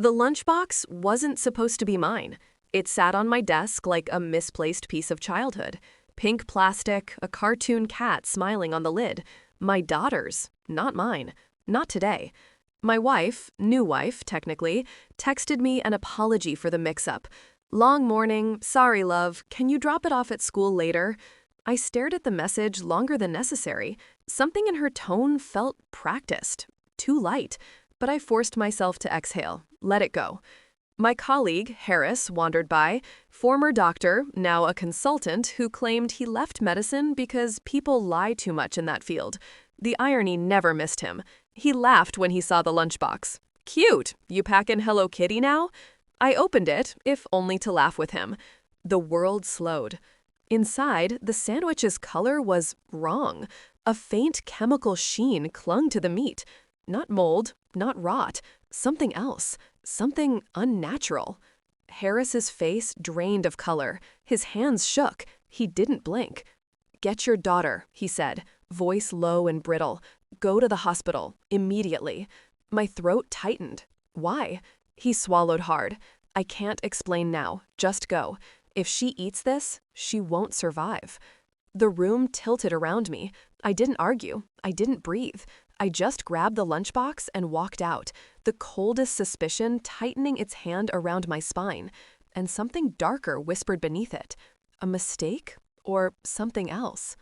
The lunchbox wasn't supposed to be mine. It sat on my desk like a misplaced piece of childhood. Pink plastic, a cartoon cat smiling on the lid. My daughter's, not mine. Not today. My wife, new wife, technically, texted me an apology for the mix-up. Long morning, sorry love, can you drop it off at school later? I stared at the message longer than necessary. Something in her tone felt practiced, too light, but I forced myself to exhale, let it go. My colleague, Harris, wandered by, former doctor, now a consultant, who claimed he left medicine because people lie too much in that field. The irony never missed him. He laughed when he saw the lunchbox. Cute, you packin' Hello Kitty now? I opened it, if only to laugh with him. The world slowed. Inside, the sandwich's color was wrong. A faint chemical sheen clung to the meat. Not mold, not rot, something else, something unnatural. Harris's face drained of color. His hands shook. He didn't blink. Get your daughter, he said, voice low and brittle. Go to the hospital, immediately. My throat tightened. Why? He swallowed hard. I can't explain now. Just go. If she eats this, she won't survive. The room tilted around me. I didn't argue. I didn't breathe. I just grabbed the lunchbox and walked out, the coldest suspicion tightening its hand around my spine, and something darker whispered beneath it. A mistake? Or something else?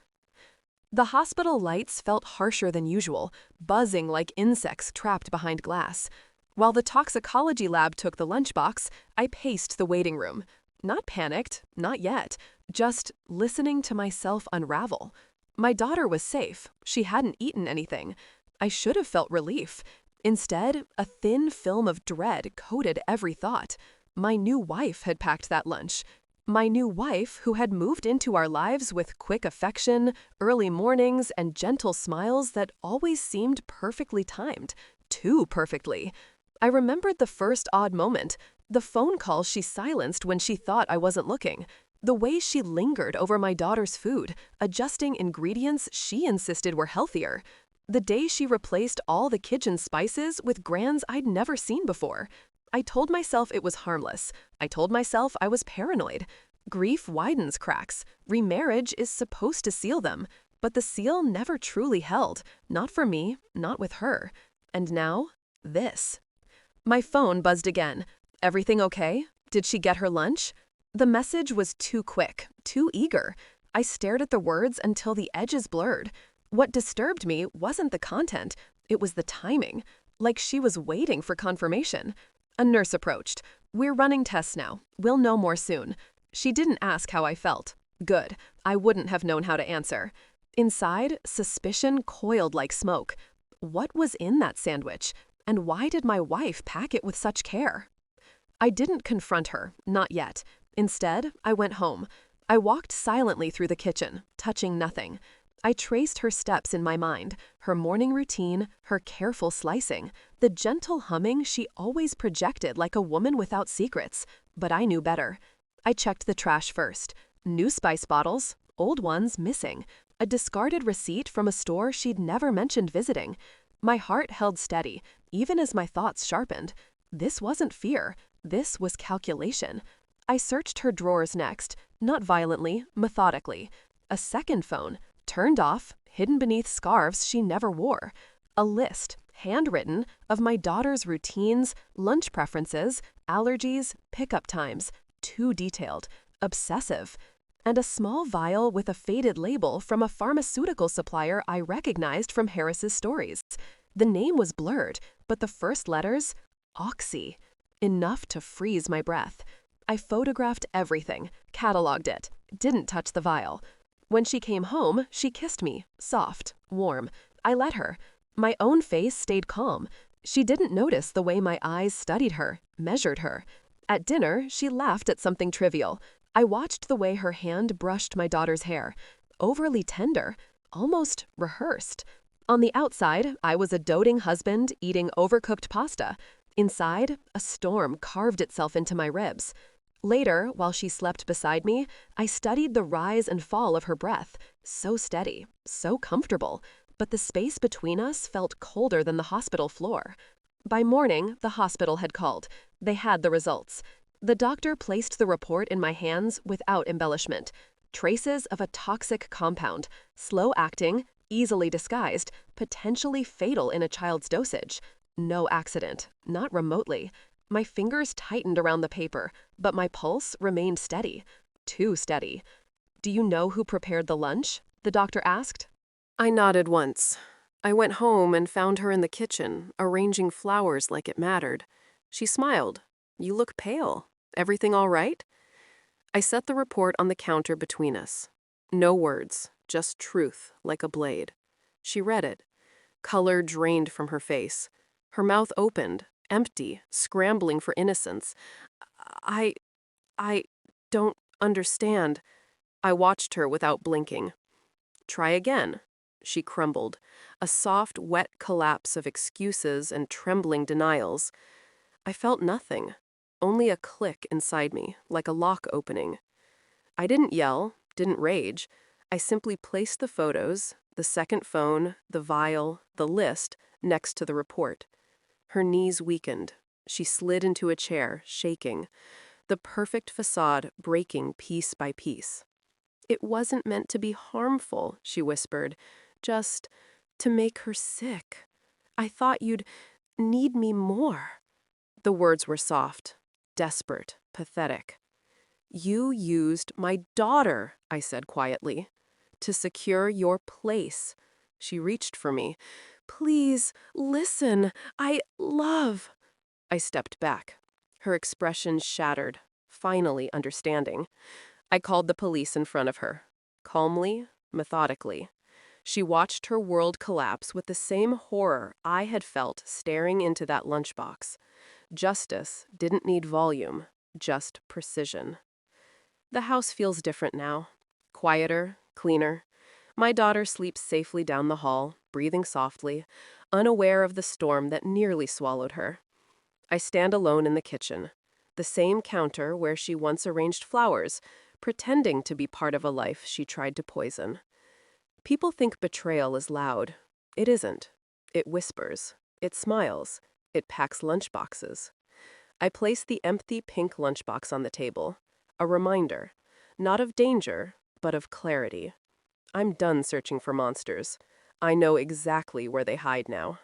The hospital lights felt harsher than usual, buzzing like insects trapped behind glass. While the toxicology lab took the lunchbox, I paced the waiting room. Not panicked, not yet, just listening to myself unravel. My daughter was safe. She hadn't eaten anything. I should have felt relief. Instead, a thin film of dread coated every thought. My new wife had packed that lunch. My new wife, who had moved into our lives with quick affection, early mornings, and gentle smiles that always seemed perfectly timed. Too perfectly. I remembered the first odd moment, the phone call she silenced when she thought I wasn't looking, the way she lingered over my daughter's food, adjusting ingredients she insisted were healthier, the day she replaced all the kitchen spices with brands I'd never seen before. I told myself it was harmless. I told myself I was paranoid. Grief widens cracks. Remarriage is supposed to seal them, but the seal never truly held, not for me, not with her. And now, this. My phone buzzed again. Everything okay? Did she get her lunch? The message was too quick, too eager. I stared at the words until the edges blurred. What disturbed me wasn't the content, it was the timing. Like she was waiting for confirmation. A nurse approached. We're running tests now. We'll know more soon. She didn't ask how I felt. Good. I wouldn't have known how to answer. Inside, suspicion coiled like smoke. What was in that sandwich? And why did my wife pack it with such care? I didn't confront her, not yet. Instead, I went home. I walked silently through the kitchen, touching nothing. I traced her steps in my mind, her morning routine, her careful slicing, the gentle humming she always projected like a woman without secrets. But I knew better. I checked the trash first. New spice bottles, old ones missing, a discarded receipt from a store she'd never mentioned visiting. My heart held steady, even as my thoughts sharpened. This wasn't fear. This was calculation. I searched her drawers next, not violently, methodically. A second phone, turned off, hidden beneath scarves she never wore. A list, handwritten, of my daughter's routines, lunch preferences, allergies, pickup times. Too detailed, obsessive. And a small vial with a faded label from a pharmaceutical supplier I recognized from Harris's stories. The name was blurred, but the first letters, Oxy. Enough to freeze my breath. I photographed everything, cataloged it, didn't touch the vial. When she came home, she kissed me, soft, warm. I let her. My own face stayed calm. She didn't notice the way my eyes studied her, measured her. At dinner, she laughed at something trivial. I watched the way her hand brushed my daughter's hair. Overly tender, almost rehearsed. On the outside, I was a doting husband eating overcooked pasta. Inside, a storm carved itself into my ribs. Later, while she slept beside me, I studied the rise and fall of her breath. So steady, so comfortable, but the space between us felt colder than the hospital floor. By morning, the hospital had called. They had the results. The doctor placed the report in my hands without embellishment. Traces of a toxic compound, slow acting, easily disguised, potentially fatal in a child's dosage. No accident, not remotely. My fingers tightened around the paper, but my pulse remained steady. Too steady. Do you know who prepared the lunch? The doctor asked. I nodded once. I went home and found her in the kitchen, arranging flowers like it mattered. She smiled. You look pale. Everything all right? I set the report on the counter between us. No words, just truth, like a blade. She read it. Color drained from her face. Her mouth opened, empty, scrambling for innocence. I... I don't understand. I watched her without blinking. Try again. She crumbled, a soft, wet collapse of excuses and trembling denials. I felt nothing, only a click inside me, like a lock opening. I didn't yell, didn't rage. I simply placed the photos, the second phone, the vial, the list, next to the report. Her knees weakened. She slid into a chair, shaking, the perfect facade breaking piece by piece. It wasn't meant to be harmful, she whispered, just to make her sick. I thought you'd need me more. The words were soft, desperate, pathetic. You used my daughter, I said quietly, to secure your place. She reached for me. Please, listen, I love. I stepped back. Her expression shattered, finally understanding. I called the police in front of her, calmly, methodically. She watched her world collapse with the same horror I had felt staring into that lunchbox. Justice didn't need volume, just precision. The house feels different now. Quieter, cleaner. My daughter sleeps safely down the hall, breathing softly, unaware of the storm that nearly swallowed her. I stand alone in the kitchen, the same counter where she once arranged flowers, pretending to be part of a life she tried to poison. People think betrayal is loud. It isn't. It whispers. It smiles. It packs lunchboxes. I place the empty pink lunchbox on the table. A reminder, not of danger, but of clarity. I'm done searching for monsters. I know exactly where they hide now.